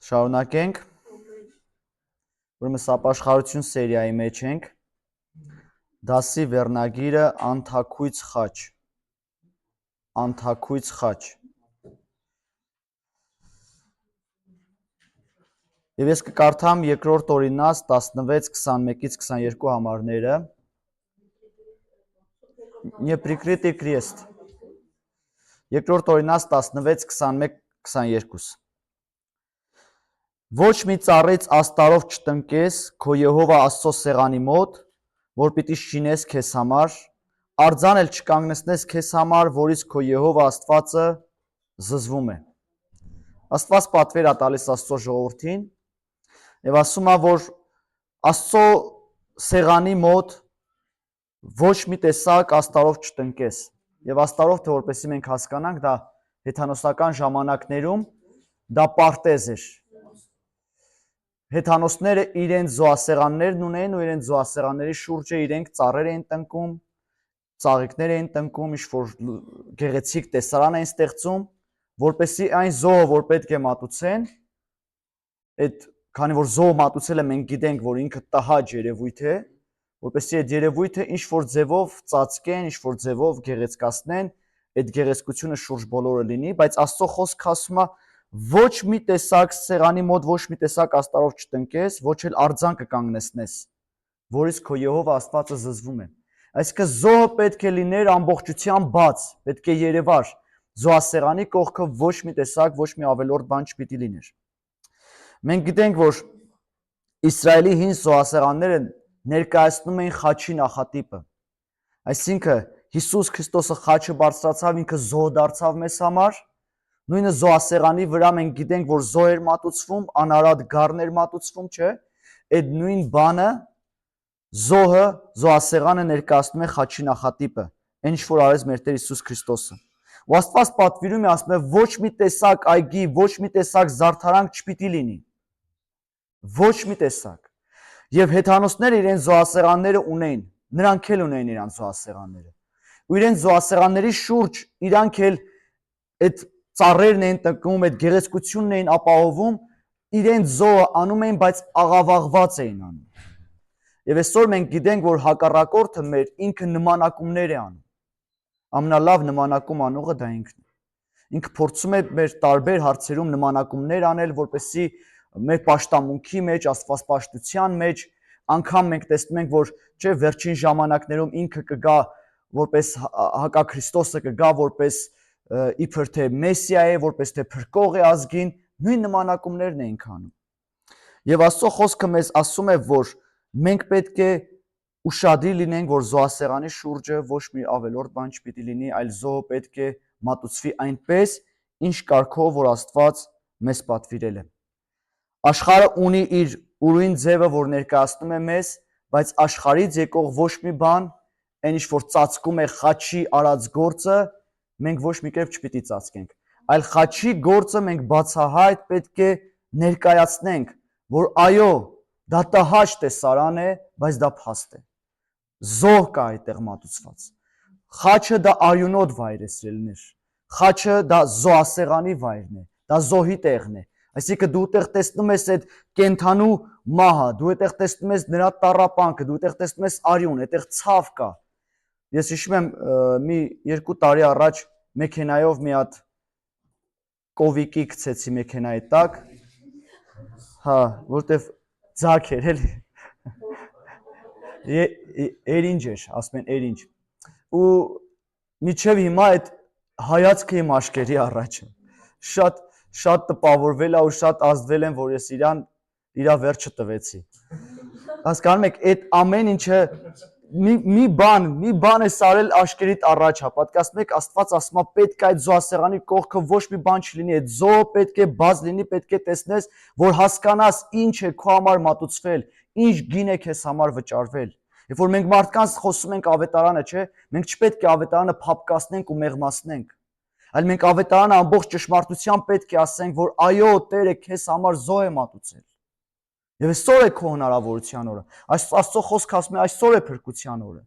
Շարունակենք, ուրեմն սապաշխարություն սերիայի մեջ ենք, դասի վերնագիրը անթաքույց խաչ, անթաքույց խաչ, և ես կկարդամ երկրորդ օրինաց 16-21-22 համարները, Неприкрытый крест, երկրորդ օրինաց 16-21-22 Ոչ մի ծառից աստարով չտնկես քո Եհովա Աստծո սեղանի մոտ, որ պիտի շինես քեզ համար, արձան էլ չկանգնեցնես քեզ համար, որից քո Եհովա Աստվածը զզվում է։ Աստված պատվեր է տալիս Աստծո ժողովրդին եւ ասում է, որ Աստծո սեղանի մոտ ոչ մի տեսակ աստարով չտնկես։ Եվ աստարով, թե որպեսզի մենք հասկանանք, դա հեթանոսական ժամանակներում դա պարտեզ էր։ Հեթանոսները իրենց զոհասեղաններն ունեն ու իրենց զոհասեղանների շուրջը իրենք ծառեր էին տնկում, ծաղիկներ էին տնկում, ինչ-որ գեղեցիկ տեսարան էին ստեղծում, որպեսզի այն զոհը, որ պետք է մատուցեն, այդ քանի որ զոհը մատուցելը մենք գիտենք, որ ինքը տհաճ երևույթ է, որպեսզի այդ երևույթը ինչ-որ ձևով ծածկեն, ինչ-որ ձևով գեղեցկացնեն, այդ գեղեցկությունը շուրջ բոլորը լինի, բայց Աստծո խոսքը ասում է ոչ մի տեսակ սեղանի մոտ ոչ մի տեսակ աստարով չտնկես, ոչ էլ արձան կկանգնեցնես, որից քո Եհովա Աստվածը զզվում է։ Այսինքն զոհը պետք է լիներ ամբողջությամբ բաց, պետք է երևար, զոհասեղանի կողքը ոչ մի տեսակ, ոչ մի ավելորդ բան չպիտի լիներ։ Մենք գիտենք, որ Իսրայելի հին զոհասեղանները ներկայացնում էին խաչի նախատիպը։ Այսինքն Հիսուս Քրիստոսը խաչը բարձրացավ, ինքը զոհ դարձավ մեզ համար։ Նույնը զոհասեղանի վրա մենք գիտենք, որ զոհ էր մատուցվում, անարատ գառներ մատուցվում, չէ՞։ Այդ նույն բանը զոհը, զոհասեղանը ներկայացնում է խաչի նախատիպը, այն ինչ որ արեց մեր Տեր Հիսուս Քրիստոսը։ Ու Աստված պատվիրում է, ասում է, ոչ մի տեսակ այգի, ոչ մի տեսակ զարդարանք չպիտի լինի։ Ոչ մի տեսակ։ Եվ հեթանոսները իրենց զոհասեղանները ունեին, նրանք էլ ունեին իրենց զոհասեղանները։ Ու իրենց զոհասեղանների շուրջ իրանք էլ այդ ծառերն էին տնկում, այդ գեղեցկությունն էին ապահովում, իրենց զոհը անում էին, բայց աղավաղված էին անում։ Եվ այսօր մենք գիտենք, որ հակառակորդը մեր ինքը նմանակումներ է անում։ Ամենալավ նմանակում անողը դա ինքն է։ Ինքը փորձում է մեր տարբեր հարցերում նմանակումներ անել, որպեսզի մեր պաշտամունքի մեջ, աստվածպաշտության մեջ, անգամ մենք տեսնում ենք, որ չէ, վերջին ժամանակներում ինքը կգա որպես հակաքրիստոսը կգա որպես իբր թե մեսիա է, որպես թե փրկող է ազգին, նույն նմանակումներն են անում։ Եվ Աստծո խոսքը մեզ ասում է, որ մենք պետք է ուշադիր լինենք, որ զոհասեղանի շուրջը ոչ մի ավելորդ բան չպիտի լինի, այլ զոհը պետք է մատուցվի այնպես, ինչ կարգով, որ Աստված մեզ պատվիրել է։ Աշխարհը ունի իր ուրույն ձևը, որ ներկայացնում է մեզ, բայց աշխարհից եկող ոչ մի բան, այն ինչ որ ծածկում է խաչի արած գործը, մենք ոչ մի կերպ չպիտի ծածկենք, այլ խաչի գործը մենք բացահայտ պետք է ներկայացնենք, որ այո, դա տհաճ տեսարան է, բայց դա փաստ է։ Զոհ կա այդտեղ մատուցված։ Խաչը դա արյունոտ վայր է, սիրելիներ։ Խաչը դա զոհասեղանի վայրն է, դա զոհի տեղն է։ Այսինքն դու այդտեղ տեսնում ես այդ կենթանու մահը, դու այդտեղ տեսնում ես նրա տառապանքը, դու այդտեղ տեսնում ես արյուն, այդտեղ ցավ կա։ Ես հիշում եմ մի 2 տարի առաջ մեքենայով մի հատ կովիկի գցեցի մեքենայի տակ, հա, որտեվ ձակ էր էլի։ Երինջ էր, ասում են երինջ։ Ու միջև հիմա այդ հայացքը իմ աշկերի առաջ է։ Շատ տպավորվել է ու շատ ազդվել եմ, որ ես իրա վերջը տվեցի։ Հասկանում եք, այդ ամեն ինչը մի բան է սարել աշկերիդ առաջ, պատկերացնում եք, Աստված ասում է պետք է այդ զոհասեղանի կողքը ոչ մի բան չլինի, այդ զոհը պետք է բաց լինի, պետք է տեսնես, որ հասկանաս ինչ է քո համար մատուցվել, ինչ գին է քեզ համար վճարվել։ Երբ որ մենք մարդկանց խոսում ենք ավետարանը, չէ, մենք չպետք է ավետարանը փափկացնենք ու մեղմացնենք, այլ մենք ավետարանը ամբողջ ճշմարտությամբ պետք է ասենք, որ այո, Տերը քեզ համար զոհ է մատուցել։ Եվ այսօր է քո հնարավորության օրը։ Աստծո խոսքը ասում է այսօր է փրկության օրը։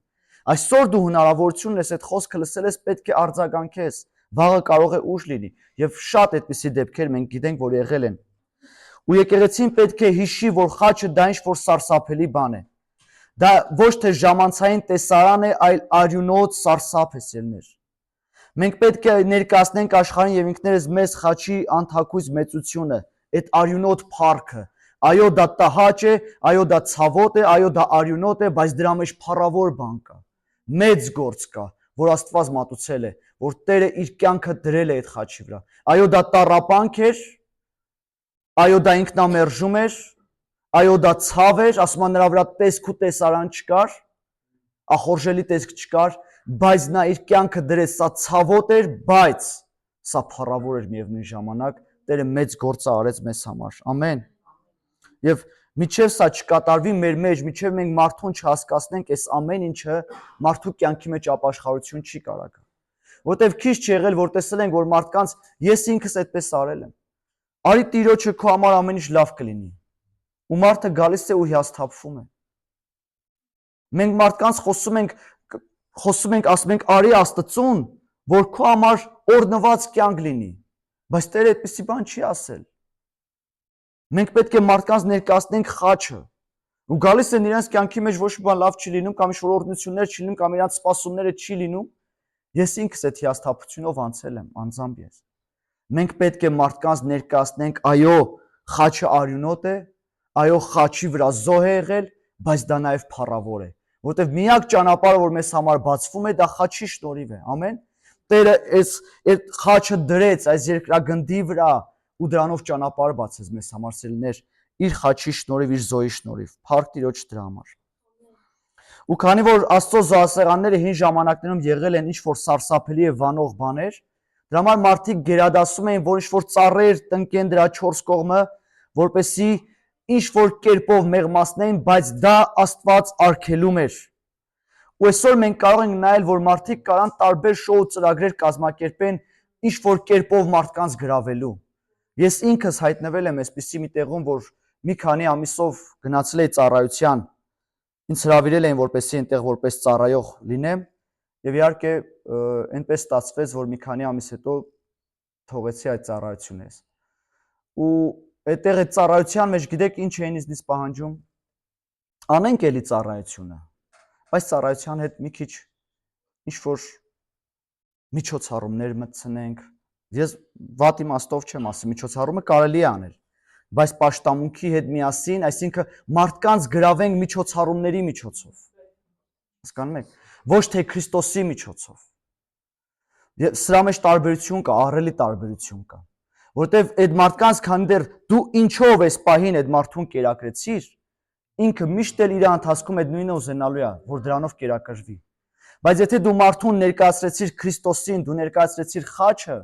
Այսօր դու հնարավորություն ես այդ խոսքը լսել ես, պետք է արձագանքես, վաղը կարող է ուշ լինի, եւ շատ այդպիսի դեպքեր մենք գիտենք, որ եղել են։ Ու եկեղեցին պետք է հիշի, որ խաչը դա ինչ-որ սարսափելի բան է։ Դա ոչ թե ժամանցային տեսարան է, այլ արյունոտ սարսափ է, սիրելիներ։ Մենք պետք է ներկայացնենք աշխարհին եւ ինքներս մեզ խաչի անթակույց մեծությունը, այդ արյունոտ փառքը։ Այո, դա տհաճ է, այո, դա ցավոտ է, այո, դա արյունոտ է, բայց դրա մեջ փառավոր բան կա։ Մեծ գործ կա, որ Աստված մատուցել է, որ Տերը իր կյանքը դրել է այդ խաչի վրա։ Այո, դա տառապանք էր, այո, դա ինքնամերժում էր, այո, դա ցավ էր, ասում են նրա վրա տեսք ու տեսարան չկար, ախորժելի տեսք չկար, բայց նա իր կյանքը դրեց, սա ցավոտ էր, բայց սա փառավոր էր միևնույն ժամանակ, Տերը մեծ գործ արեց մեզ համար։ Ամեն։ Եվ միջև սա չկատարվի մեր մեջ, միջև մենք մարդուն չհասկացնենք, այս ամեն ինչը մարդու կյանքի մեջ ապաշխարություն չի կարող գալ։ Որտեվ քիչ չի եղել, որ տեսել ենք, որ մարդկանց ես ինքս այդպես արել եմ։ Արի Տիրոջը քո համար ամեն ինչ լավ կլինի։ Ու մարդը գալիս է ու հիասթափվում է։ Մենք մարդկանց խոսում ենք, ասում ենք արի Աստծուն, որ քո համար օրհնված կյանք լինի, բայց Տերը այդպիսի բան չի ասել։ Մենք պետք է մարդկանց ներկայացնենք խաչը, ու գալիս են իրենց կյանքի մեջ ոչ մի բան լավ չի լինում, կամ ինչ-որ օրհնություններ չի լինում, կամ իրենց սպասումները չի լինում։ Ես ինքս այդ հիասթափությունով անցել եմ, անձամբ ես։ Մենք պետք է մարդկանց ներկայացնենք, այո, խաչը արյունոտ է, այո, խաչի վրա զոհ է եղել, բայց դա նաև փառավոր է, որտեղ միակ ճանապարհը, որ մեզ համար բացվում է, դա խաչի շնորհիվ է։ Ամեն։ Տերը այդ խաչը դրեց այս երկրագնդի վրա ու դրանով ճանապարհ բացեց մեզ համար, սիրելիներ, իր խաչի շնորհիվ, իր զոհի շնորհիվ։ Փառք Տիրոջ դրա համար։ Ու քանի որ Աստծո զոհասեղանները հին ժամանակներում եղել են ինչ-որ սարսափելի եւ վանող բաներ, դրա համար մարդիկ գերադասում էին, որ ինչ-որ ծառեր տնկեն դրա 4 կողմը, որպեսզի ինչ-որ կերպով մեղմացնեն, բայց դա Աստված արգելում էր։ Ու այսօր մենք կարող ենք նայել, որ մարդիկ կարան տարբեր շոու ծրագրեր կազմակերպեն ինչ-որ կերպով մարդկանց գրավելու։ Ես ինքս հայտնվել եմ այսպիսի մի տեղում, որ մի քանի ամիսով գնացել էի ծառայության, ինձ հրավիրել էին, որպեսզի այնտեղ որպես ծառայող լինեմ, եւ իհարկե այնպես ստացվեց, որ մի քանի ամիս հետո թողեցի այդ ծառայությունը։ Ու այդտեղ այդ ծառայության մեջ գիտեք ինչ էին ինձնից պահանջում։ Անենք էլի ծառայությունը, բայց ծառայության հետ մի քիչ ինչ-որ միջոցառումներ մտցնենք։ Ես վատ իմաստով չեմ ասի, միջոցառումը կարելի է անել, բայց պաշտամունքի հետ միասին, այսինքն մարդկանց գրավենք միջոցառումների միջոցով։ Հասկանում եք, ոչ թե Քրիստոսի միջոցով։ Սրա մեջ տարբերություն կա, ահռելի տարբերություն կա, որտեվ այդ մարդկանց քանի դեռ դու ինչով ես պահին այդ մարդուն կերակրեցիր, ինքը միշտ էլ իր ընթացքում այդ նույնը ուզենալու է, որ դրանով կերակրվի։ Բայց եթե դու մարդուն ներկայացրեցիր Քրիստոսին, դու ներկայացրեցիր խաչը,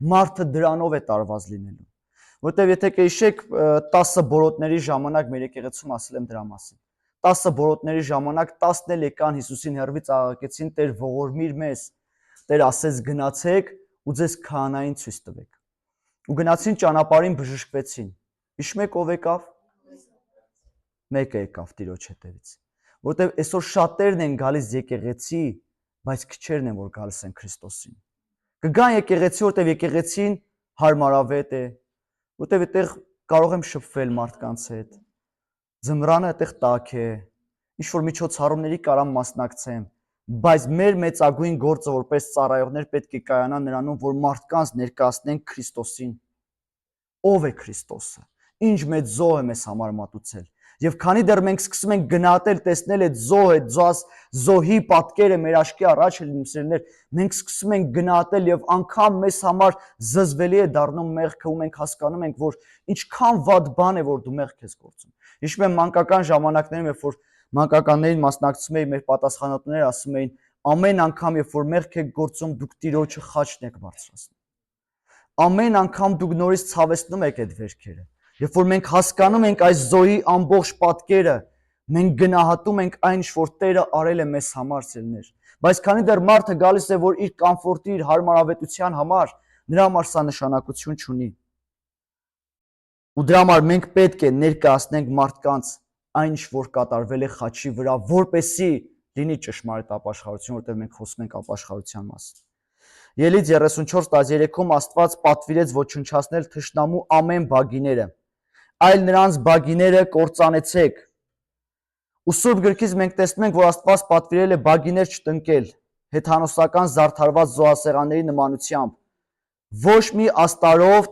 մարդը դրանով է տարված լինելու։ Որտեվ եթե կհիշեք 10 բորոտների ժամանակ մեր եկեղեցում ասել եմ դրա մասին։ 10 բորոտների ժամանակ 10-ն էլ եկան Հիսուսին հեռվից աղաղակեցին. Տեր ողորմիր մեզ, Տեր ասեց գնացեք ու ձեզ քահանային ցույց տվեք։ Ու գնացին ճանապարհին բժշկվեցին։ Հիշում եք ով եկավ։ Մեկը եկավ Տիրոջ հետևից։ Որտեվ այսօր շատերն են գալիս եկեղեցի, բայց քչերն են որ գալիս են Քրիստոսին։ Կգան եկեղեցի, որտեվ եկեղեցին հարմարավետ է, որտեվ այդտեղ կարող եմ շփվել մարդկանց հետ։ Ձմռանը այդտեղ տաք է, ինչ որ միջոցառումների կարամ մասնակցեմ, բայց մեր մեծագույն գործը որպես ծառայողներ պետք է կայանա նրանում, որ մարդկանց ներկայացնենք Քրիստոսին։ Ով է Քրիստոսը։ Ինչ մեծ զոհ է մեզ համար մատուցել։ Եվ քանի դեռ մենք սկսում ենք գնահատել, տեսնել այդ զոհի պատկերը մեր աչքի առաջ է լինում, սիրելիներ, մենք սկսում ենք գնահատել եւ անգամ մեզ համար զզվելի է դառնում մեղքը, ու մենք հասկանում ենք, որ ինչքան վատ բան է, որ դու մեղք ես գործում։ Հիշում եմ մանկական ժամանակներում, երբ որ մանկականներին մասնակցում էի, մեր պատասխանատուները ասում էին, ամեն անգամ, երբ որ մեղք եք գործում, դուք Տիրոջը խաչն եք բարձրացնում։ Ամեն անգամ դուք նորից ցավեցնում եք այդ վերքերը։ Երբ որ մենք հասկանում ենք այս զոհի ամբողջ պատկերը, մենք գնահատում ենք այն, որ Տերը արել է մեզ համար, սիրելիներ։ Բայց քանի դեռ մարդը գալիս է, որ իր կոմֆորտի, իր հարմարավետության համար, նրա համար սա նշանակություն չունի։ Ու դրա համար մենք պետք է ներկայացնենք մարդկանց այն, որ կատարվել է խաչի վրա, որպեսզի լինի ճշմարիտ ապաշխարություն, որտեղ մենք խոսում ենք ապաշխարության մասին։ Ելից 34:13-ում Աստված պատվիրեց ոչնչացնել թշնամու ամեն բագիները, այլ նրանց բագիները կործանեցեք։ Ու Սուրբ գրքից մենք տեսնում ենք, որ Աստված պատվիրել է բագիներ չտնկել, հեթանոսական զարդարված զոհասեղանների նմանությամբ։ Ոչ մի աստարով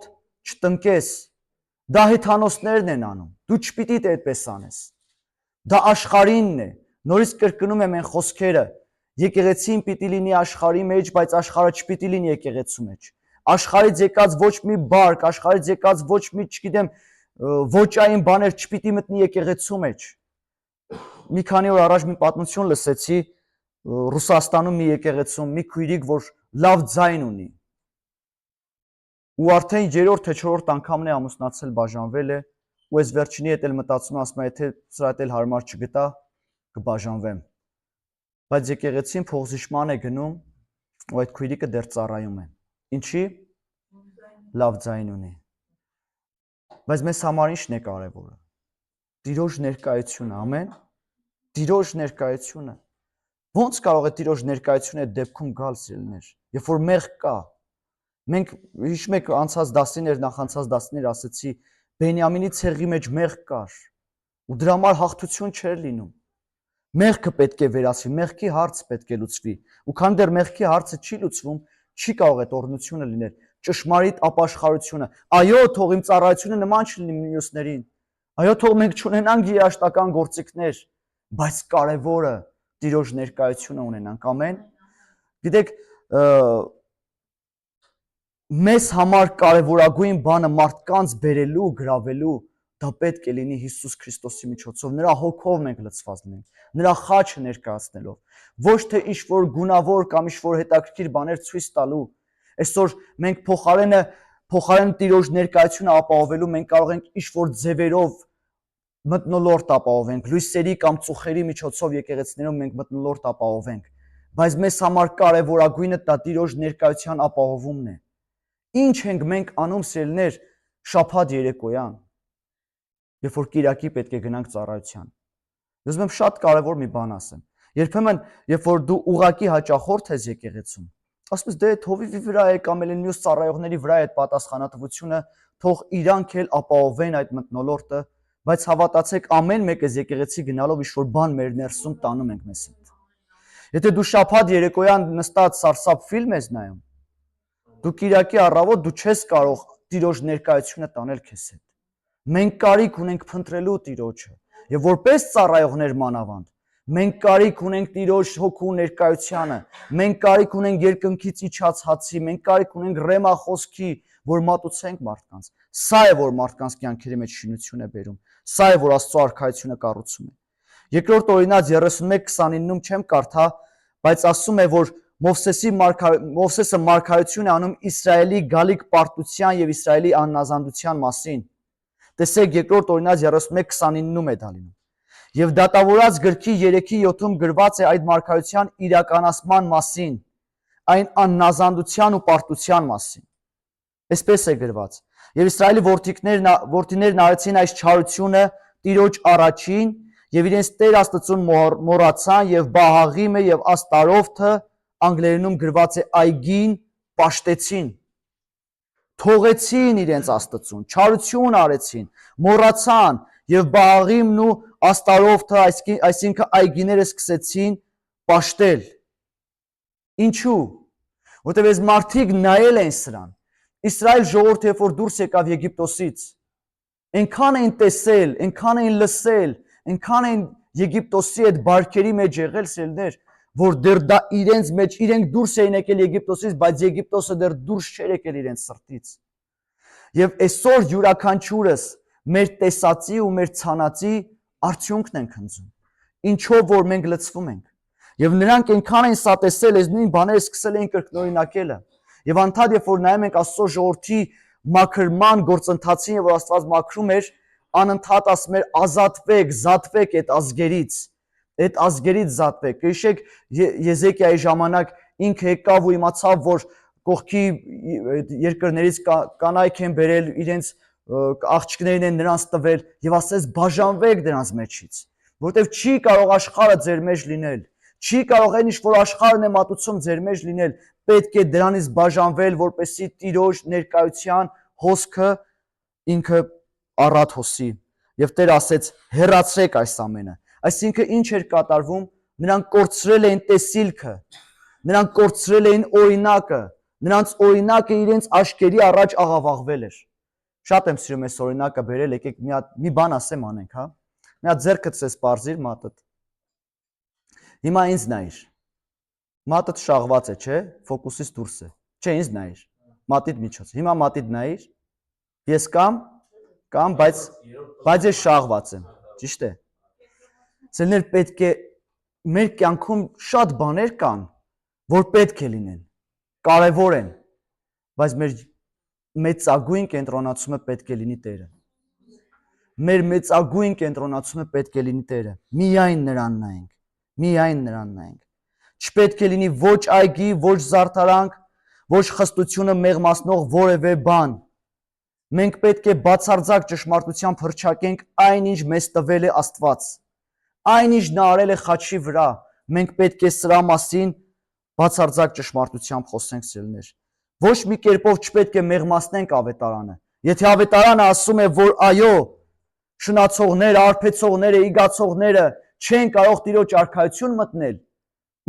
չտնկես։ Դա հեթանոսներն են անում։ Դու չպիտի այդպես անես։ Դա աշխարհինն է։ Նորից կրկնում եմ այն խոսքերը։ Եկեղեցին պիտի լինի աշխարհի մեջ, բայց աշխարհը չպիտի լինի եկեղեցու մեջ։ Աշխարհից եկած ոչ մի բարկ, աշխարհից եկած ոչ մի, չգիտեմ, ոճային բաներ չպիտի մտնի եկեղեցու մեջ։ Մի քանի օր առաջ մի պատմություն լսեցի Ռուսաստանում մի եկեղեցում մի քույրիկ, որ լավ ձայն ունի։ Ու արդեն 3-րդ թե 4-րդ անգամն է ամուսնացել, բաժանվել է, ու այս վերջինի հետ էլ մտածում ասում է, եթե սրա հետ էլ հարմար չգտա, կբաժանվեմ։ Բայց եկեղեցին փողզիջման է գնում, ու այդ քույրիկը դեռ ծառայում է։ Ինչի՞։ Լավ ձայն ունի։ Բայց մեզ համար ի՞նչն է կարևորը։ Տիրոջ ներկայությունը, ամեն։ Տիրոջ ներկայությունը։ Ոնց կարող է Տիրոջ ներկայությունը այդ դեպքում գալ, սիրելիներ, երբ որ մեղք կա։ Մենք հիշում եք անցած դասիներ, նախանցած դասիներ ասացի, Բենյամինի ցեղի մեջ մեղք կար, ու դրա համար հաղթություն չէր լինում։ Մեղքը պետք է վերացվի, մեղքի հարցը պետք է լուծվի, ու քան դեռ մեղքի հարցը չի լուծվում, չի կարող այդ օրհնությունը լինել, ճշմարիտ ապաշխարությունը։ Այո, թող իմ ծառայությունը նման չլինի մյուսներին։ Այո, թող մենք չունենանք երաշտական գործիքներ, բայց կարևորը Տիրոջ ներկայությունը ունենանք, ամեն։ Գիտեք, մեզ համար կարևորագույն բանը մարդկանց բերելու, գրավելու, դա պետք է լինի Հիսուս Քրիստոսի միջոցով, նրա հոգով մենք լցված լինենք, նրա խաչը ներկայացնելով, ոչ թե ինչ-որ գունավոր կամ ինչ-որ հետաքրքիր բաներ ցույց տալու։ Այսօր մենք փոխարեն Տիրոջ ներկայությունը ապահովելու, մենք կարող ենք ինչ-որ ձևերով մթնոլորտ ապահովենք, լույսերի կամ ծուխերի միջոցով եկեղեցիներում մենք մթնոլորտ ապահովենք, բայց մեզ համար կարևորագույնը դա Տիրոջ ներկայության ապահովումն է։ Ինչ ենք մենք անում, սիրելիներ, շաբաթ երեկոյան, երբ որ Կիրակի պետք է գնանք ծառայության։ Ուզում եմ շատ կարևոր մի բան ասեմ։ Երբեմն, երբ որ դու ուղակի հաճախորդ ես եկեղեցում, ասում ես դե թովի վրա է կամ էլ մյուս ծառայողների վրա է այդ պատասխանատվությունը, թող իրանք էլ ապահովեն այդ մթնոլորտը, բայց հավատացեք, ամեն մեկս եկեղեցի գնալով ինչ-որ բան մեր ներսում տանում ենք մեզ հետ։ Եթե դու շաբաթ երեկոյան նստած սարսափ ֆիլմ ես նայում, դու Կիրակի առավոտ դու չես կարող Տիրոջ ներկայությունը տանել քեզ հետ։ Մենք կարիք ունենք փնտրելու Տիրոջը, եւ որպես ծառայողներ մանավանդ, մենք կարիք ունենք Տիրոջ հոգու ներկայությանը, մենք կարիք ունենք երկնքից իջած հացի, մենք կարիք ունենք ռեմա խոսքի, որ մատուցենք մարդկանց։ Սա է, որ մարդկանց կյանքերի մեջ շինություն է բերում, սա է, որ Աստծո արքայությունը կառուցում է։ Երկրորդ Օրինաց 31:29-ում չեմ կարդա, բայց ասում է, որ Մովսեսը մարգարեություն է անում Իսրայելի գալիք պարտության եւ Իսրայելի աննազանդության մասին։ Տեսեք, երկրորդ Օրինաց 31:29-ում է դա լինում։ Եվ դատավորած գրքի 3:7-ում գրված է այդ մարգարեության իրականացման մասին, այն աննազանդության ու պարտության մասին։ Այսպես է գրված. Եվ Իսրայելի որդիներն արեցին այս չարությունը Տիրոջ առաջին եւ իրենց Տեր Աստծուն մոռացան եւ Բահաղիմը եւ Աստարովթը, անգլերենում գրված է այգին, պաշտեցին, թողեցին իրենց Աստծուն, չարություն արեցին, մոռացան եւ Բահաղիմն ու Աստարովթը, այսինքն այգիները սկսեցին պաշտել։ Ինչու՞։ Որտեւ այս մարդիկ նայել են սրան։ Իսրայել ժողովուրդը, երբ որ դուրս եկավ Եգիպտոսից, այնքան էին տեսել, այնքան էին լսել, այնքան էին Եգիպտոսի այդ բարքերի մեջ եղել, սիրելիներ, որ դեռ դա իրենց մեջ, իրենք դուրս էին եկել Եգիպտոսից, բայց Եգիպտոսը դեռ դուրս չէր եկել իրենց սրտից։ Եվ այսօր յուրաքանչյուրս մեր տեսածի ու մեր ցանածի արդյունքն ենք ընձում։ Ինչով որ մենք լցվում ենք։ Եվ նրանք այնքան են սա տեսել, այս նույն բաները սկսել էին կրկնօրինակելը։ Եվ անդադ երբ որ նայում ենք Աստծո ժողովրդի մաքրման գործընթացին, եւ որ Աստված մաքրում էր, անընդհատ ասում էր ազատվեք, զատվեք այդ ազգերից զատվեք։ Գիշեք Եզեկիայի ժամանակ ինքը եկավ ու իմացավ, որ կողքի երկրներից կանայք են բերել, իրենց աղջիկներին են նրանց տվել եւ ասեց բաժանվեք դրանց մեջից, որովհետեւ չի կարող աշխարհը ձեր մեջ լինել, Չի կարող այն ինչ որ աշխարհն է մատուցում ձեր մեջ լինել, պետք է դրանից բաժանվել, որպեսզի Տիրոջ ներկայության հոսքը ինքը առատ հոսի։ Եվ Տերը ասեց. հեռացրեք այս ամենը։ Այսինքն ինչ էր կատարվում, նրանք կորցրել էին տեսիլքը, նրանք կորցրել էին օրինակը, նրանց օրինակը իրենց աչքերի առաջ աղավաղվել էր։ Շատ եմ սիրում այս օրինակը բերել, եկեք մի բան ասեմ անենք, հա։ Մի հատ ձեռքդ ցես բարձիր մատդ։ Հիմա ինձ նայիր։ Մատդ շաղված է, չէ՞, ֆոկուսից դուրս է։ Չէ, ինձ նայիր։ Մատիդ միջոց։ Հիմա մատիդ նայիր։ Ես կամ, բայց ես շաղված եմ, ճիշտ է։ Սերներ պետք է մեր կյանքում շատ բաներ կան, որ պետք է լինեն, կարևոր են, բայց մեր մեծագույն կենտրոնացումը պետք է լինի Տերը։ Մեր մեծագույն կենտրոնացումը պետք է լինի Տերը։ Միայն նրան նայենք, միայն նրան նայենք։ Չպետք է լինի ոչ այգի, ոչ զարդարանք, ոչ խստությունը մեղմացնող որևէ բան։ Մենք պետք է բացարձակ ճշմարտությամբ հռչակենք այն, ինչ մեզ տվել է Աստված։ Այն, ինչ նա արել է խաչի վրա, մենք պետք է սրա մասին բացարձակ ճշմարտությամբ խոսենք սիրելիներ։ Ոչ մի կերպով չպետք է մեղմացնենք ավետարանը։ Եթե ավետարանը ասում է, որ այո, շնացողները, արբեցողները, իգացողները չեն կարող Տիրոջ արքայություն մտնել,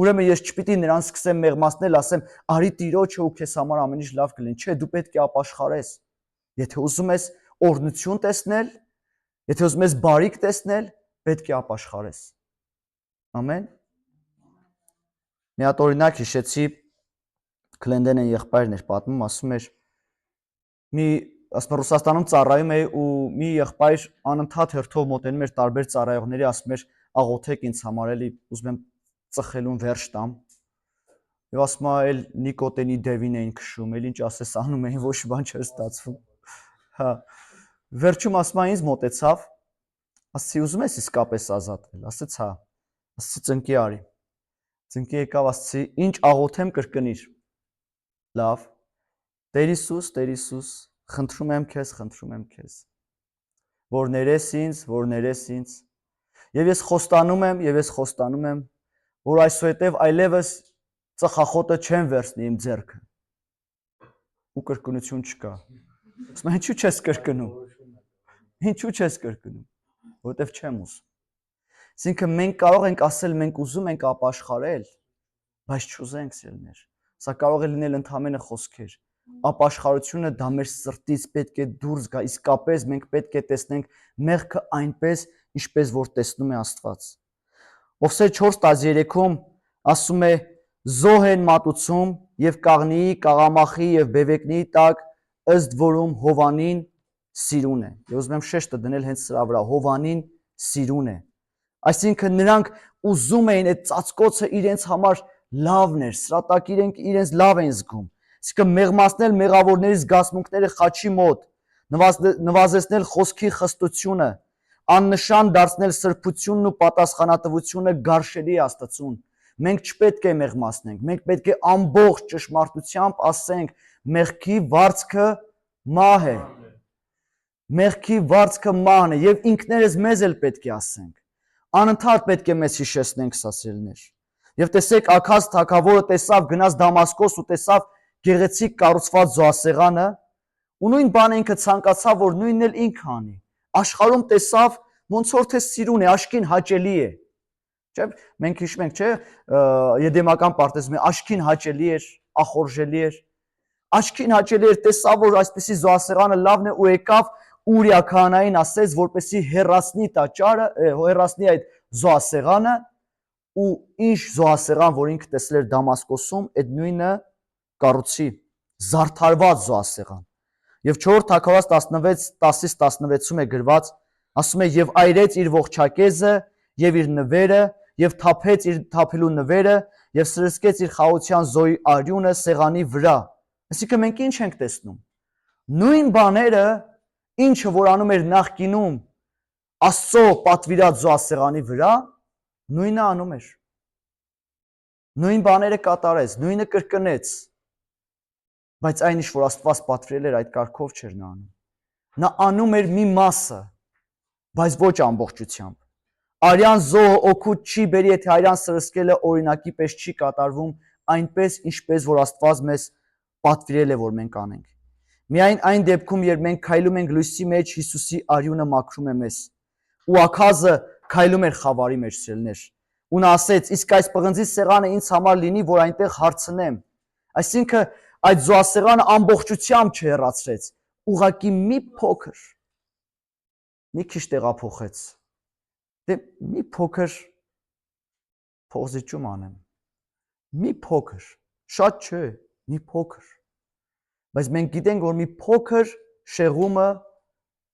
ուրեմն ես չպիտի նրանց սկսեմ մեղմացնել, ասեմ, արի Տիրոջը ու քեզ համար ամեն ինչ լավ կլինի։ Չէ, դու պետք է ապաշխարես։ Եթե ուզում ես օրհնություն տեսնել, եթե ուզում ես բարիք տեսնել, պետք է ապաշխարես։ Ամեն։ Մի հատ օրինակ հիշեցի, Քլենդենեն եղբայրն էր պատմում, ասում էր, Ռուսաստանում ծառայում էի ու մի եղբայր անընդհատ հերթով մոտենում էր տարբեր ծառայողների, ասում էր, աղոթեք ինձ համար, էլի ուզում եմ ծխելուն վերջ տամ։ Եվ ասում է, էլ նիկոտինի դևին էին քշում, էլ ինչ ասես անում էին, ոչ բան չէր ստացվում։ Հա։ Վերջում ասում է, ինձ մոտեցավ, ասացի, ուզում ես իսկապես ազատվել, ասեց հա, ասացի ծնկի արի, ծնկի եկավ, ասացի, ինչ աղոթեմ կրկնիր, լավ, Տեր Հիսուս, խնդրում եմ քեզ, որ ներես ինձ, եւ ես խոստանում եմ, որ այսուհետև այլևս ծխախոտը չեմ վերցնի իմ ձեռքը, ու կրկնություն չկա, ասում եմ, ինչու չես կրկնում, որովհետև չեմ ուզում։ Այսինքն մենք կարող ենք ասել, մենք ուզում ենք ապաշխարել, բայց չուզենք սիրելիներ, սա կարող է լինել ընդամենը խոսքեր, ապաշխարությունը դա մեր սրտից պետք է դուրս գա, իսկապես մենք պետք է տեսնենք մեղքը այնպես, ինչպես որ տեսնում է Աստված։ Ովսեե 4:13-ում ասում է. զոհ են մատուցում եւ կաղնիի, կաղամախի եւ բևեկնիի տակ, ըստ որում Հովանին սիրուն է։ Եվ ուզում եմ շեշտը դնել հենց սրա վրա, Հովանին սիրուն է։ Այսինքն նրանք ուզում էին այդ ծածկոցը իրենց համար լավն էր, սրա տակ իրենց լավ են զգում։ Այսինքն մեղմացնել մեղավորների զգացմունքները խաչի մոտ, նվազեցնել խոսքի խստությունը, աննշան դարձնել սրբությունն ու պատասխանատվությունը գարշելի Աստծուն։ Մենք չպետք է մեղմացնենք, մենք պետք է ամբողջ ճշմարտությամբ ասենք, մեղքի վարձքը մահ է։ Մեղքի վարձքը մահն է եւ ինքներս մեզ էլ պետք է ասենք։ Անընդհատ պետք է մեզ հիշեցնենք սա սիրելիներ։ Եվ տեսեք, Աքազ թագավորը տեսավ, գնաց Դամասկոս ու տեսավ գեղեցիկ կառուցված զոհասեղանը, ու նույն բանը ինքը ցանկացավ, որ նույնն էլ ինքը անի։ Աշխարհում տեսավ, ոնց որ թե սիրուն է, աշկին հաճելի է։ Չէ՞, մենք հիշում ենք, չէ՞, Եդեմական պարտեզում աշկին հաճելի էր, ախորժելի էր։ Աշկին հաճելի էր, տեսավ, որ այսպեսի զոհասեղանը լավն է ու եկավ Ուրիա քահանային ասեց, որպեսի հեռացնի տաճարը, հեռացնի այդ զոհասեղանը, ու ինչ զոհասեղան, որ ինքը տեսել էր Դամասկոսում, այդ նույնը կառուցի, զարդարված զոհասեղան։ Եվ 4 Թագավորաց 16-16-ում է գրված, ասում է, եւ այրեց իր ողջակեզը եւ իր նվերը, եւ թափեց իր թափելու նվերը, եւ սրսկեց իր խաղության զոհի արյունը սեղանի վրա։ Այսինքն մենք ինչ ենք տեսնում։ Նույն բաները, ինչը որ անում էր նախկինում Աստծո պատվիրած զոհասեղանի վրա, նույնը անում էր։ Նույն բաները կատարեց, նույնը կրկնեց։ Բայց այն ինչ որ Աստված պատվիրել էր, այդ կարգով չէր նա անում։ Նա անում էր մի մասը, բայց ոչ ամբողջությամբ։ Արյան զոհը օգուտ չի բերի, եթե արյան սրսկելը օրինակի պես չի կատարվում, այնպես ինչպես որ Աստված մեզ պատվիրել է, որ մենք անենք։ Միայն այն դեպքում, երբ մենք քայլում ենք լույսի մեջ, Հիսուսի արյունը մաքրում է մեզ։ Ու աքազը քայլում էր խավարի մեջ, սիրելիներ։ Ու նա ասեց, իսկ այս պղնձի սեղանը ինձ համար լինի, որ այնտեղ հարցնեմ։ Այսինքն այդ զոհասեղանը ամբողջությամբ չհեռացրեց, ուղղակի մի փոքր, մի քիչ տեղափոխեց։ Դե մի փոքր փոխզիջում անեմ։ Մի փոքր, շատ չէ, մի փոքր։ Բայց մենք գիտենք, որ մի փոքր շեղումը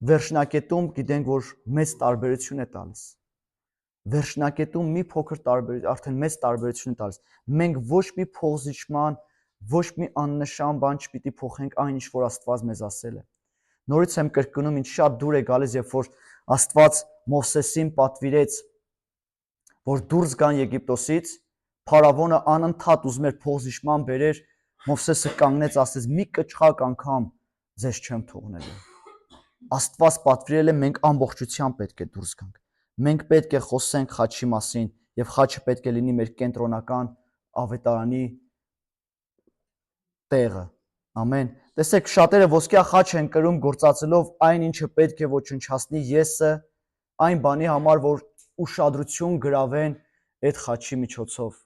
վերջնակետում գիտենք, որ մեծ տարբերություն է տալիս։ Վերջնակետում մի փոքր տարբերություն, արդեն մեծ տարբերություն է տալիս։ Մենք ոչ մի փոխզիջման, ոչ մի աննշան բան չպիտի փոխենք այն, ինչ որ Աստված մեզ ասել է։ Նորից եմ կրկնում, ինչ շատ դուր է գալիս, երբ որ Աստված Մովսեսին պատվիրեց, որ դուրս գան Եգիպտոսից, Փարավոնը անընդհատ ուզում էր փոխզիջման բերեր, Մովսեսը կանգնեց, ասեց՝ մի կչխակ անգամ ձեզ չեմ թողնելու։ Աստված պատվիրել է, մենք ամբողջությամբ պետք է դուրս գանք։ Մենք պետք է խոսենք խաչի մասին, եւ խաչը պետք է լինի մեր կենտրոնական ավետարանի տեղը։ Ամեն։ Տեսեք, շատերը ոսկյա խաչ են կրում գործածելով այն, ինչը պետք է ոչնչացնի եսը, այն բանի համար, որ ուշադրություն գրավեն այդ խաչի միջոցով։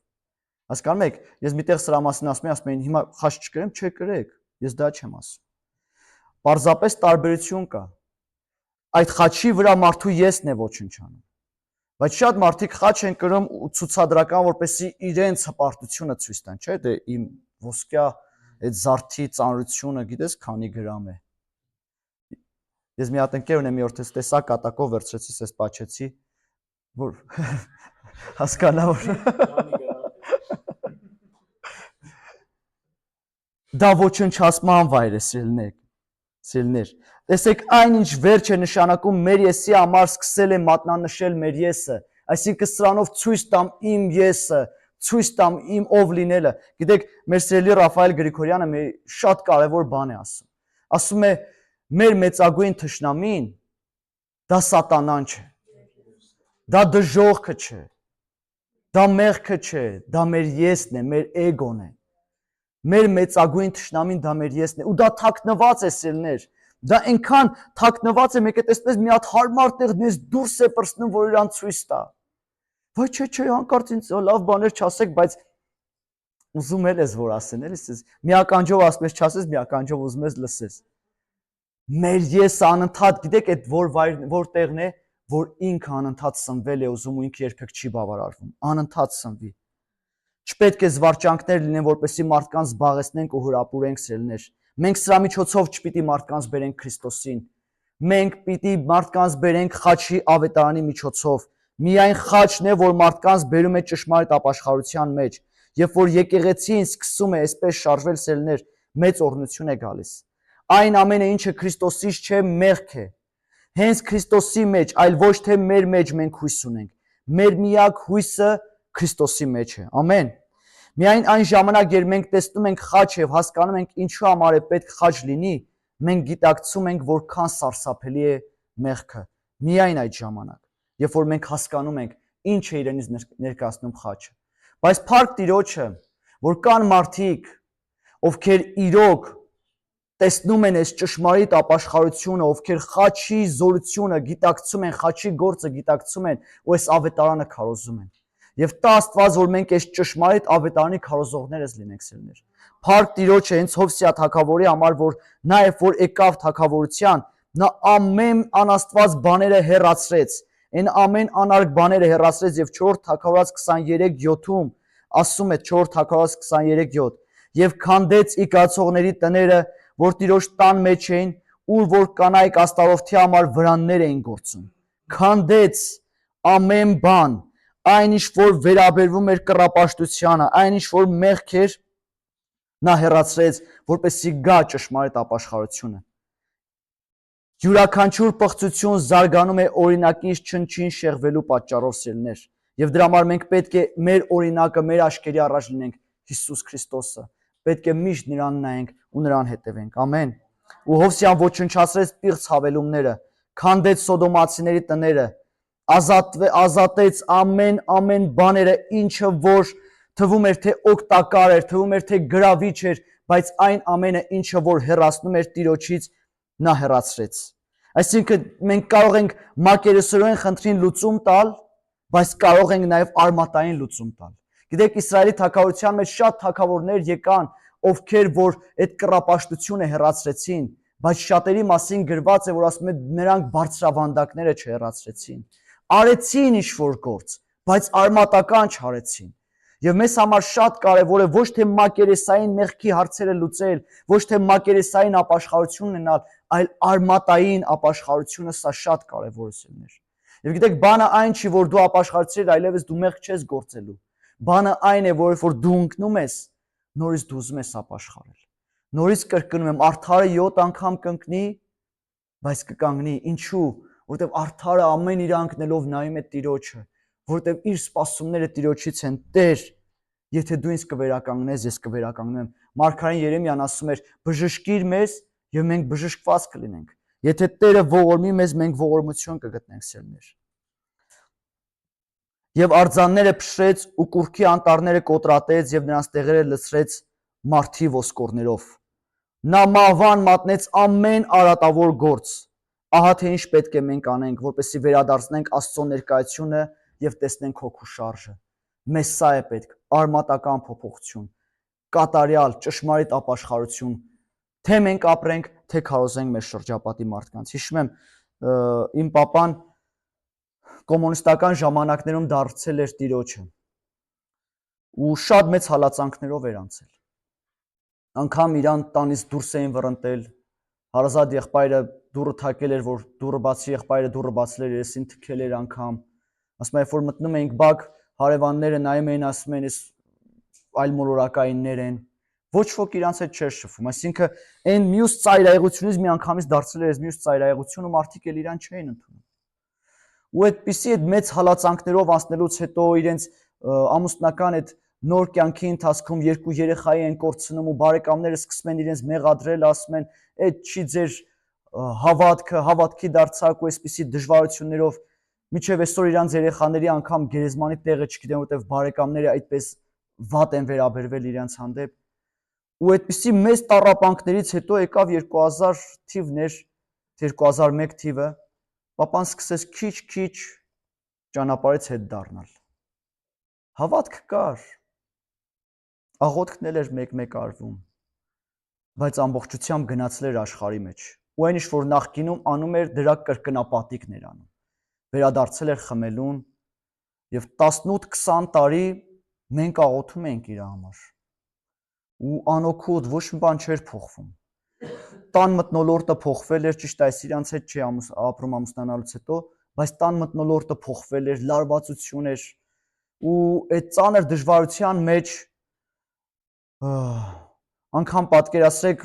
Հասկանում եք, ես միտեղ սրա մասին ասում են, հիմա խաչ չկրեմ, չկրեք, ես դա չեմ ասում։ Պարզապես տարբերություն կա։ Այդ խաչի վրա մարդու եսն է ոչնչանում։ Բայց շատ մարդիկ խաչ են կրում ցուցադրական, որպեսզի իրենց հպարտությունը ցույց տան, չէ՞, դե իմ ոսկյա այդ զարդի ծանրությունը, գիտես, քանի գրամ է։ Ես մի հատ ընկեր ունեմ, մի օր տեսա կատակով վերցրեցի, ես պատճեցի, որ հասկանա որ դա ոչնչացման վայր է, սիրելիներ։ Տեսեք, այնինչ վերջ է նշանակում մեր եսի համար սկսել է մատնանշել մեր եսը, այսինքն սրանով ցույց տամ իմ եսը, ցույց տամ իմ ով լինելը։ Գիտեք, մեր սիրելի Ռաֆայել Գրիգորյանը մի շատ կարևոր բան է ասում։ Ասում է, մեր մեծագույն թշնամին դա սատանան չէ։ Դա դժողքը չէ։ Դա մեղքը չէ, դա մեր եսն է, մեր էգոն է։ Մեր մեծագույն թշնամին դա մեր եսն է, ու դա թաքնված է, սիրելիներ։ Դա այնքան թաքնված է, մեկ է տեսնես մի հատ հարմար տեղ դες դուրս է պրծնում, որ իրան ցույց տա։ Վայ չէ, հանկարծ ինձ լավ բաներ չասեք, բայց ուզում ես որ ասեն, էլի, մի ականջով ասում ես չասես, մի ականջով ուզում ես լսես։ Մեր եսը անընդհատ, գիտեք, այդ որ տեղն է, որ ինքը անընդհատ սնվել է ուզում ու ինքը երբեք չի բավարարվում, անընդհատ սնվի։ Չպետք է զվարճանքներ լինեն, որպեսզի մարդկանց զբաղեցնենք ու հրապուրենք, սիրելիներ։ Մենք սրա միջոցով չպիտի մարդկանց բերենք Քրիստոսին։ Մենք պիտի մարդկանց բերենք խաչի ավետարանի միջոցով։ Միայն խաչն է, որ մարդկանց բերում է ճշմարիտ ապաշխարության մեջ։ Երբ որ եկեղեցին սկսում է այսպես շարժվել, սիրելիներ, մեծ օրհնություն է գալիս։ Այն ամենը, ինչը Քրիստոսից չէ, մեղք է։ Հենց Քրիստոսի մեջ, այլ ոչ թե մեր մեջ մենք հույս ունենք։ Մեր միակ հույսը Քրիստոսի մեջ է։ Ամեն։ Միայն այն ժամանակ, երբ մենք տեսնում ենք խաչ եւ հասկանում ենք ինչու համար է պետք խաչ լինի, մենք գիտակցում ենք, որքան սարսափելի է մեղքը։ Միայն այդ ժամանակ, երբ որ մենք հասկանում ենք ինչ է իրենից ներկայացնում խաչը։ Բայց փառք Տիրոջը, որ կան մարդիկ, ովքեր իրոք տեսնում են այս ճշմարիտ ապաշխարությունը, ովքեր խաչի զորությունը գիտակցում են, խաչի գործը գիտակցում են ու այս ավետարանը քարոզում են։ Եվ տա Աստված, որ մենք այս ճշմարիտ ավետարանի քարոզողներս լինենք, սիրելիներ։ Փառք Տիրոջը հենց Հովսեա թագավորի համար, որ նա երբ որ եկավ թագավորության, նա ամեն անաստված բաները հեռացրեց, այն ամեն անարգ բաները հեռացրեց եւ 4 թագավորաց 23:7-ում ասում է 4 թագավորաց 23:7 եւ քանդեց իգացողների տները, որ Տիրոջ տան մեջ էին, ուր որ կանայք աստարովթի համար վրաններ էին գործում։ Քանդեց ամեն բան, այն ինչ որ վերաբերվում էր կռապաշտությանը, այն ինչ որ մեղք էր, նա հեռացրեց, որպեսզի գա ճշմարիտ ապաշխարությունը։ Յուրաքանչյուր պղծություն զարգանում է օրինակից չնչին շեղվելու պատճառով, սիրելիներ։ Եվ դրա համար մենք պետք է մեր օրինակը մեր աչքերի առաջ լինենք Հիսուս Քրիստոսը։ Պետք է միշտ նրան նայենք ու նրան հետևենք։ Ամեն։ Ու Հովսեան ոչնչացրեց պիղծ հավելումները, քանդեց սոդոմացիների տները, ազատեց ամեն բաները, ինչը որ թվում էր թե օգտակար էր, թվում էր թե գրավիչ էր, բայց այն ամենը, ինչը որ հեռացնում էր Տիրոջից, նա հեռացրեց։ Այսինքն մենք կարող ենք մակերեսորեն խնդրին լուծում տալ, բայց կարող ենք նաև արմատային լուծում տալ։ Գիտեք, Իսրայելի թագավորության մեջ շատ թագավորներ եկան, ովքեր որ այդ կռապաշտությունը հեռացրեցին, բայց շատերի մասին գրված է, որ ասում է նրանք բարձրավանդակները չհեռացրեցին։ Արեցին ինչ-որ գործ, բայց արմատական չարեցին։ Եվ մեզ համար շատ կարևոր է ոչ թե մակերեսային մեղքի հարցերը լուծել, ոչ թե մակերեսային ապաշխարություն ունենալ, այլ արմատային ապաշխարությունը սա շատ կարևոր է։ Եվ գիտեք, բանը այն չի, որ դու ապաշխարեցիր, այլևս դու մեղք չես գործելու։ Բանը այն է, որ դու ընկնում ես, նորից դու ուզում ես ապաշխարել։ Նորից կրկնում եմ, արդարը 7 անգամ կընկնի, բայց կկանգնի։ Ինչու՞։ Որտեվ արդարը ամեն իր անկնելով նայում է Տիրոջը, որտեվ իր սպասումները Տիրոջից են։ Տեր, եթե դու ինձ կվերականգնես, ես կվերականգնեմ։ Մարգարեն Երեմիան ասում էր. բժշկիր մեզ, եւ մենք բժշկված կլինենք։ Եթե Տերը ողորմի մեզ, մենք ողորմություն կգտնենք սերներ։ Եվ արձանները փշրեց ու կուրքի անտառները կոտրատեց եւ նրանց տեղերը լցրեց մարտի ոսկորներով։ Նա մահվան մատնեց ամեն արատավոր գործ։ Ահա թե ինչ պետք է մենք անենք, որպեսզի վերադարձնենք Աստծո ներկայությունը եւ տեսնենք հոգու շարժը։ Մեզ սա է պետք, արմատական փոփոխություն, կատարյալ ճշմարիտ ապաշխարություն, թե մենք ապրենք, թե քարոզենք մեր շրջապատի մարդկանց։ Հիշում եմ, իմ պապան կոմունիստական ժամանակներում դարձել էր Տիրոջը ու շատ մեծ հալածանքներով էր անցել։ Անգամ իրան տանից դուրս էին վռնդել, հարազատ եղբայրը դուռը թակել էր, որ դուռը բացի, եղբայրը դուռը բացել էր, երեսին թքել էր անգամ։ Ասում եմ, որ մտնում էինք բակ, հարևանները նայում էին, ասում են, էս այլ մոլորակայիններ են։ Ոչ ոք իրանց հետ չէր շփվում, այսինքն այն մյուս ծայրահեղությունից մի անգամից դարձել էր մյուս ծայրահեղությունը, մարդիկ էլ իրան չէին ընդունում։ Ու այդպիսի այդ մեծ հալածանքներով անցնելուց հետո իրենց ամուսնական այդ նոր կյանքի ընթացքում երկու երեխայի են կորցնում ու բարեկամները սկսում են իրենց մեղադրել, ասում են, այդ չի ձեր հավատքը, հավատքի դարձակ ու այսպիսի դժվարություններով միջև այսօր իրանց երեխաների անգամ գերեզմանի տեղը չգիտեն, որտեղ բարեկամները այդպես վատ են վերաբերվել իրենց հանդեպ։ Ու այդպիսի մեծ տառապանքներից հետո եկավ 2000 թիվներ, 2001 թիվը, պապան սկսեց քիչ-քիչ ճանապարհից հետ դառնալ։ Հավատք կար, աղոթքն էլ էր մեկ-մեկ արվում, բայց ամբողջությամբ գնացել էր աշխարհի մեջ։ Ու այն ինչ որ նախկինում անում էր, դրա կրկնապատիկն էր անում։ Վերադարձել էր խմելուն եւ 18-20 տարի մենք աղոթում ենք իր համար։ Ու անօգուտ ոչ մի բան չէր փոխվում։ Տան մթնոլորտը փոխվել էր, ճիշտ է, այս իրանց հետ չի ապրում ամուսնանալուց հետո, բայց տան մթնոլորտը փոխվել էր, լարվածություն էր ու այդ ծանր դժվարության մեջ անգամ պատկերացրեք,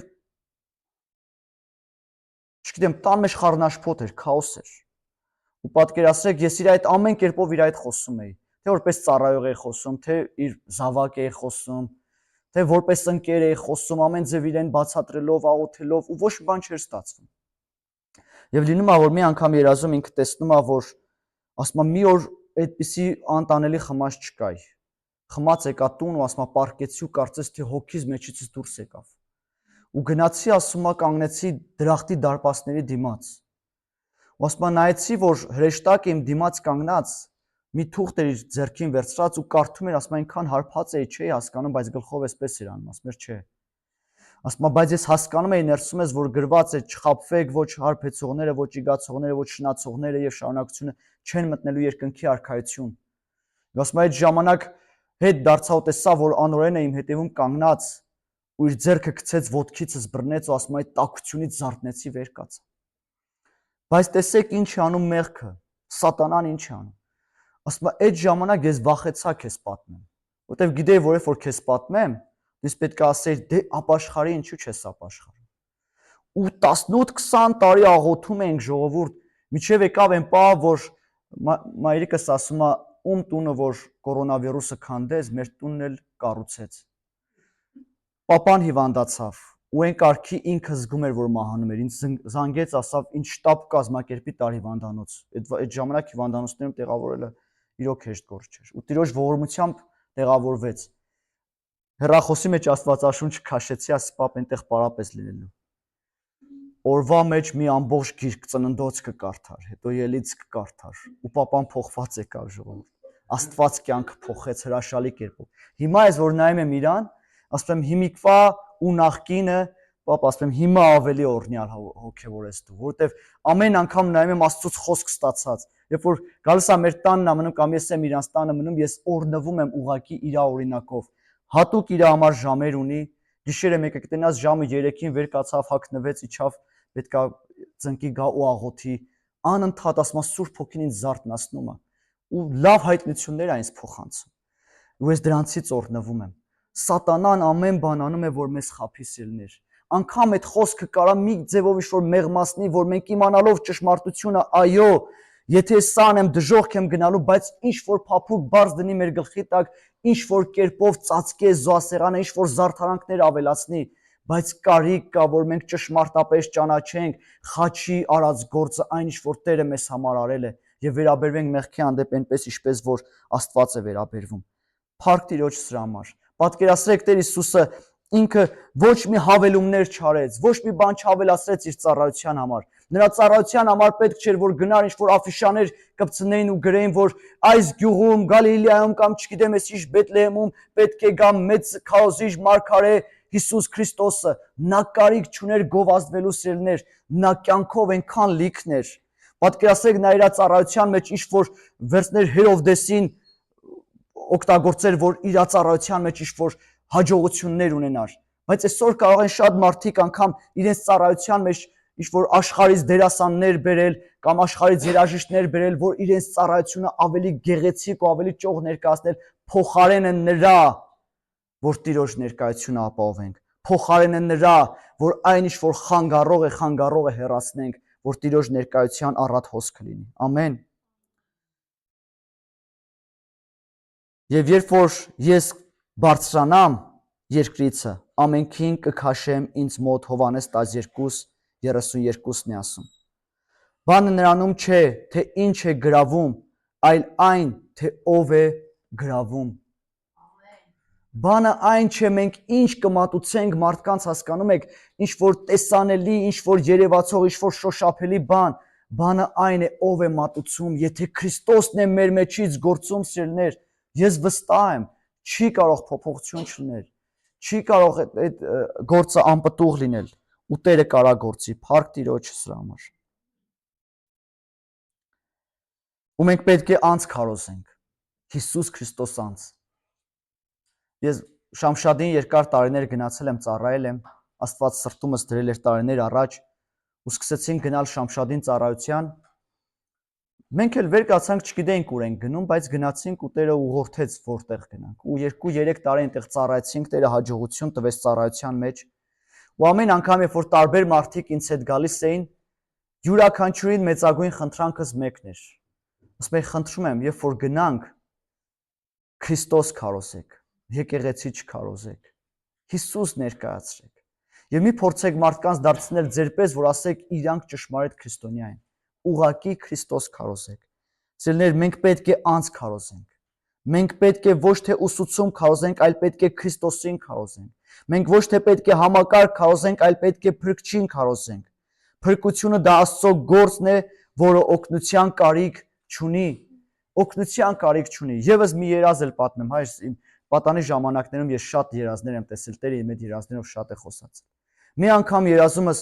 չգիտեմ, տան մեջ խառնաշփոթ էր, քաոս էր։ Ու պատկերացրեք, ես իր այդ ամեն կերպով իր այդ խոսում էի, թե որպես ծառայող էի խոսում, թե իր զավակ էի խոսում, թե որպես ընկեր էի խոսում, ամեն ձև իրեն բացատրելով, աղոթելով ու ոչ մի բան չէր ստացվում։ Եվ լինում է, որ մի անգամ երազում ինքը տեսնում է, որ ասում է մի օր այդպիսի անտանելի խմած չկայ։ Խմած եկա տուն ու ասում է պարկեցի ու կարծես թե հոգիս մեջից դուրս եկավ։ Ու գնացի, ասում է, կանգնեցի դրախտի դարպասների դիմաց։ Ու ասում է նայեցի, որ հրեշտակը իմ դիմաց կանգնած մի թուղթ էր իր ձեռքին վերցրած ու կարդում էր, ասում է այնքան հարբած էի, չէի հասկանում, բայց գլխով էսպես էր անում, ասում էր չէ։ Ասում է բայց ես հասկանում էի ներսում ես, որ գրված է չխաբվեք ոչ հարբեցողները, ոչ իգացողները, ոչ շնացողները եւ շարունակությունը չեն մտնելու երկնքի արքայություն։ Ասում է այդ ժամանակ հետ դարձավ տեսա, որ անորեն է իմ հետևում կանգնած ու իր ձեռքը գցեց ոտքիցս բռնեց ու ասում է այդ տաքությունից զարթնեցի վեր կացա։ Բայց տեսեք ինչ է անում մեղքը, սատանան ինչ է անում։ Ասում է այդ ժամանակ ես վախեցա քեզ պատմեմ, որտեվ գիտեի, որ երբ որ քեզ պատմեմ, դες պետք է ասեիր դե ապաշխարի ինչու չես ապաշխարում։ Ու 18-20 տարի աղոթում ենք ժողովուրդ, միջև եկավ այն պահ, որ մայրիկս ասում է ում տունը որ կորոնավիրուսը քանդեց, մեր տունն էլ կառուցեց։ Պապան հիվանդացավ, ու այն կարգի ինքը զգում էր, որ մահանում էր, ինձ զանգեց, ասավ, ինչ շտապ կազմակերպի տարի հիվանդանոց։ Այդ ժամանակ հիվանդանոցներում տեղավորելը իրոք հեշտ գործ չէր։ Ու Տիրոջ ողորմությամբ տեղավորվեց։ Հեռախոսի մեջ Աստվածաշունչ քաշեցի, ասի պապ այնտեղ պարապես լինելու։ Օրվա մեջ մի ամբողջ գիրք ծննդոց կկարդար, հետո ելից կկարդար, ու պապան փոխված եկավ ժողովուրդ։ Աստված կյանքը փոխեց հրաշալի կերպով։ Հիմա ես որ նայում եմ իրան, ասում եմ հիմիկվա ու նախկինը, պապ, ասում եմ հիմա ավելի օրհնյալ հոգևոր ես դու, որովհետև ամեն անգամ նայում եմ Աստծուց խոսք ստացած։ Երբ որ գալիս եմ մեր տանն մնում կամ ես եմ իրանց տանը մնում, ես օրնվում եմ ուղակի իր օրինակով։ Հատուկ իր համար ժամեր ունի, գիշերը մեկը կտնաս ժամը 3-ին վեր կացավ, հագնվեց, իջավ, պետքա ծնկի գա ու աղոթի, անընդհատ ասում Սուրբ Հոգին ինձ զարթնացնում է ու լավ հայտնություններ է ինձ փոխանցում։ Ու ես դրանցից օրնվում եմ։ Սատանան ամեն բան անում է, որ մեզ խաբի սիրներ։ Անկամ այդ խոսքը կարա մի ձևով ինչ-որ մեղմացնի, որ մենք իմանալով ճշմարտությունը, այո, եթե սա անեմ դժոխք եմ գնալու, բայց ինչ-որ փափուկ բարձ դնի մեր գլխի տակ, ինչ-որ կերպով ծածկե զոհասեղանը, ինչ-որ զարդարանքներ ավելացնի, բայց կարիք կա, որ մենք ճշմարտապես ճանաչենք խաչի արած գործը, այն ինչ որ Տերը մեզ համար արել է, եւ վերաբերվենք մեղքի հանդեպ այնպես, ինչպես որ Աստված է վերաբերվում։ Փառք Տիրոջ սրա համար։ Պատկերացրեք Տեր Հիսուսը ինքը ոչ մի հավելումներ չարեց, ոչ մի բան չավելացրեց իր ծառայության համար։ Նրա ծառայության համար պետք չէր, որ գնար ինչ-որ աֆիշաներ կպցնեին ու գրեին, որ այս գյուղում, Գալիլեայում կամ չգիտեմ ես ինչ Բեթլեհեմում պետք է գա մեծ քարոզիչ մարգարե Հիսուս Քրիստոսը։ Նա կարիք չուներ գովազդվելու սիրներ, նա կյանքով այնքան լիքն էր։ Պատկերացրեք նա իր ծառայության մեջ ինչ-որ վերցներ Հերովդեսին օգտագործեր, որ իր ծառայության մեջ ինչ-որ հաջողություններ ունենար։ Բայց այսօր կարող են շատ մարդիկ անգամ իրենց ծառայության մեջ ինչ-որ աշխարհից դերասաններ բերել կամ աշխարհից երաժիշտներ բերել, որ իրենց ծառայությունը ավելի գեղեցիկ ու ավելի ճոխ ներկայացնել, փոխարենը նրա, որ Տիրոջ ներկայությունը ապահովենք, փոխարենը նրա, որ այն ինչ որ խանգարող է հեռացնենք, որ Տիրոջ ներկայության առատ հոսքը լինի։ Ամեն։ Եվ երբ որ ես բարձրանամ երկրիցը, ամենքին կքաշեմ ինձ մոտ, Հովհաննես 12:32-ն է ասում։ Բանը նրանում չէ, թե ինչ է գրավում, այլ այն, թե ով է գրավում։ Բանը այն չէ, մենք ինչ կմատուցենք մարդկանց, հասկանում եք, ինչ որ տեսանելի, ինչ որ երևացող, ինչ որ շոշափելի բան, բանը այն է, ով է մատուցում, եթե Քրիստոսն է մեր մեջից գործում, սիրելիներ, ես վստահ եմ, չի կարող փոփոխություն չլինել, չի կարող այդ գործը անպտուղ լինել, ու Տերը կարա գործի, փառք Տիրոջ սրա համար։ Ու մենք պետք է անց քարոզենք, Հիսուս Քրիստոս անց։ Ես Շամշադին երկար տարիներ գնացել եմ, ծառայել եմ, Աստված սրտումս դրել էր տարիներ առաջ, ու սկսեցինք գնալ Շամշադին ծառայության։ Մենք էլ վեր կացանք, չգիտեինք ուր ենք գնում, բայց գնացինք ու Տերը ուղղորդեց որտեղ գնանք։ Ու 2-3 տարի այնտեղ ծառայեցինք, Տերը հաջողություն տվեց ծառայության մեջ։ Ու ամեն անգամ, երբ որ տարբեր մարդիկ ինձ հետ գալիս էին, յուրաքանչյուրին մեծագույն խնդրանքս մեկն էր։ Ասում եմ, խնդրում եմ, երբ որ գնանք, Քրիստոս քարոզեք, եկեղեցի չքարոզեք, Հիսուս ներկայացրեք։ Եվ մի փորձեք մարդկանց դարձնել ձերպես, որ ասեք իրանք ճշմարիտ քրիստոնյա են, ուղակի Քրիստոս քարոզեք։ Սիրելիներ, մենք պետք է անց քարոզենք։ Մենք պետք է ոչ թե ուսուցում քարոզենք, այլ պետք է Քրիստոսին քարոզենք։ Մենք ոչ թե պետք է համակարգ քարոզենք, այլ պետք է փրկչին քարոզենք։ Փրկությունը դա Աստծո գործն է, որը օգնության կարիք չունի։ Օգնության կարիք չունի։ Եվս մի երազ էլ պատմեմ, հայր, իմ պատանի ժամանակներում ես շատ երազներ եմ տեսել, Տերը իմ այդ երազներով շատ է խոսացել։ Մի անգամ երազումս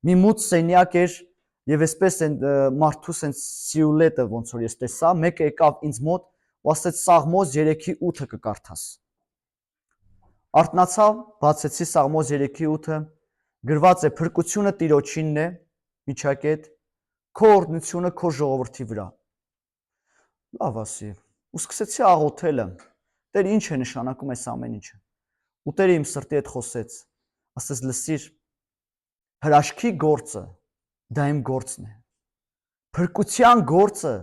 մի մութ սենյակ էր եւ այսպես են մարդուս են սիուլետը ոնց որ ես տեսա, մեկը եկավ ինձ մոտ ու ասեց Սաղմոս 3:8 կկարդաս։ Արթնացա, բացեցի Սաղմոս 3:8-ը, գրված է փրկությունը Տիրոջինն է, միջակետ, քո օրհնությունը քո ժողովրդի վրա։ Լավ ասի, ու սկսեցի աղոթելը։ Տեր ինչ է նշանակում այս ամեն ինչը։ Ու Տերը իմ սրտի հետ խոսեց, ասեց լսիր, հրաշքի գործը դա իմ գործն է։ Փրկության գործը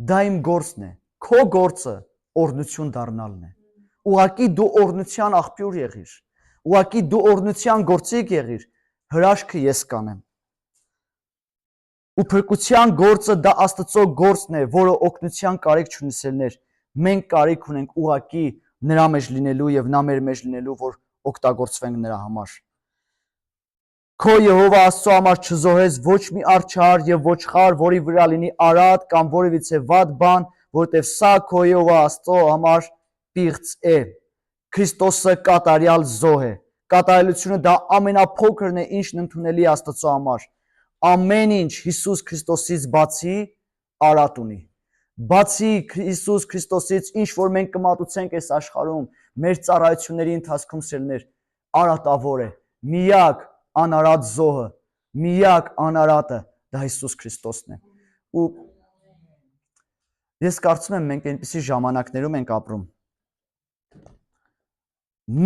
դա իմ գործն է։ Քո գործը օրհնություն դառնալն է։ Ուղղակի դու օրհնության աղբյուր եղիր։ Ուղղակի դու օրհնության գործիք եղիր, հրաշքը ես կանեմ։ Ու փրկության գործը դա Աստծո գործն է, որը օգնության կարիք չունեցելներ։ Մենք կարիք ունենք ուղղակի նրա մեջ լինելու եւ նա մեր մեջ լինելու, որ օգտագործվենք նրա համար։ Քո Եհովա Աստծո համար չզոհես ոչ մի արջար եւ ոչխար, որի վրա լինի արատ կամ որևիցե վատ բան, որտեվ սա քո Եհովա Աստծո համար պիղծ է։ Քրիստոսը կատարյալ զոհ է։ Կատարելությունը դա ամենափոքրն է, ինչն ընդունելի է Աստծո համար։ Ամեն ինչ Հիսուս Քրիստոսից բացի արատ ունի։ Բացի Հիսուս Քրիստոսից, ինչ որ մենք կմատուցենք այս աշխարհում, մեր ծառայությունների ընթացքում սերներ, արատավոր է։ Միակ անարատ զոհը, միակ անարատը դա Հիսուս Քրիստոսն է։ Ու ես կարծում եմ մենք այնպիսի ժամանակներում ենք ապրում։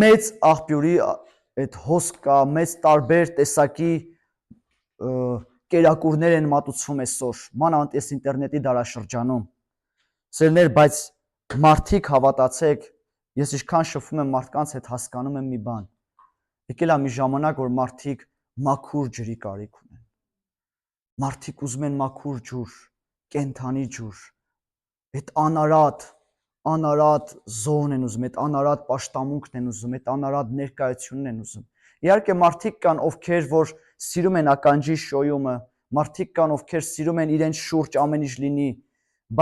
Մեծ աղբյուրի այդ հոսք կա, մեծ տարբեր տեսակի կերակուրներ են մատուցվում այսօր, մանավանդ այս ինտերնետի դարաշրջանում։ Սերներ, բայց մարդիկ հավատացեք, ես ինչքան շփվում եմ մարդկանց հետ, հասկանում եմ մի բան։ Եկել է մի ժամանակ, որ մարդիկ մաքուր ջրի կարիք ունեն։ Մարդիկ ուզում են մաքուր ջուր, կենդանի ջուր։ Այդ անարատ զոհն են ուզում, այդ անարատ պաշտամունքն են ուզում, այդ անարատ ներկայությունն են ուզում։ Իհարկե մարդիկ կան, ովքեր որ սիրում են ականջի շոյումը, մարդիկ կան, ովքեր սիրում են իրենց շուրջ ամեն ինչ լինի,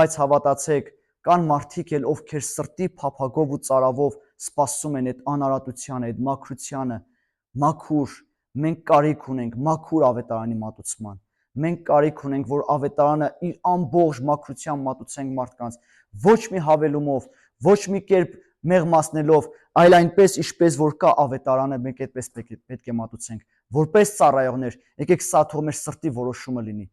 բայց հավատացեք, կան մարդիկ էլ, ովքեր սրտի փափագով ու ծարավով սպասում են այդ անարատությանը, այդ մաքրությանը, մաքուր, մենք կարիք ունենք մաքուր ավետարանի մատուցման։ Մենք կարիք ունենք, որ ավետարանը իր ամբողջ մաքրությամբ մատուցենք մարդկանց, ոչ մի հավելումով, ոչ մի կերպ մեղմացնելով, այլ այնպես, ինչպես որ կա ավետարանը, մենք այդպես պետք է մատուցենք։ Որպես ծառայողներ, եկեք սա թող մեր սրտի որոշումը լինի։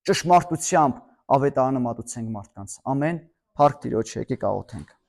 Ճշմարտությամբ ավետարանը մատուցենք մարդկանց։ Ամեն։ Փառք Տիրոջը, եկեք աղոթենք։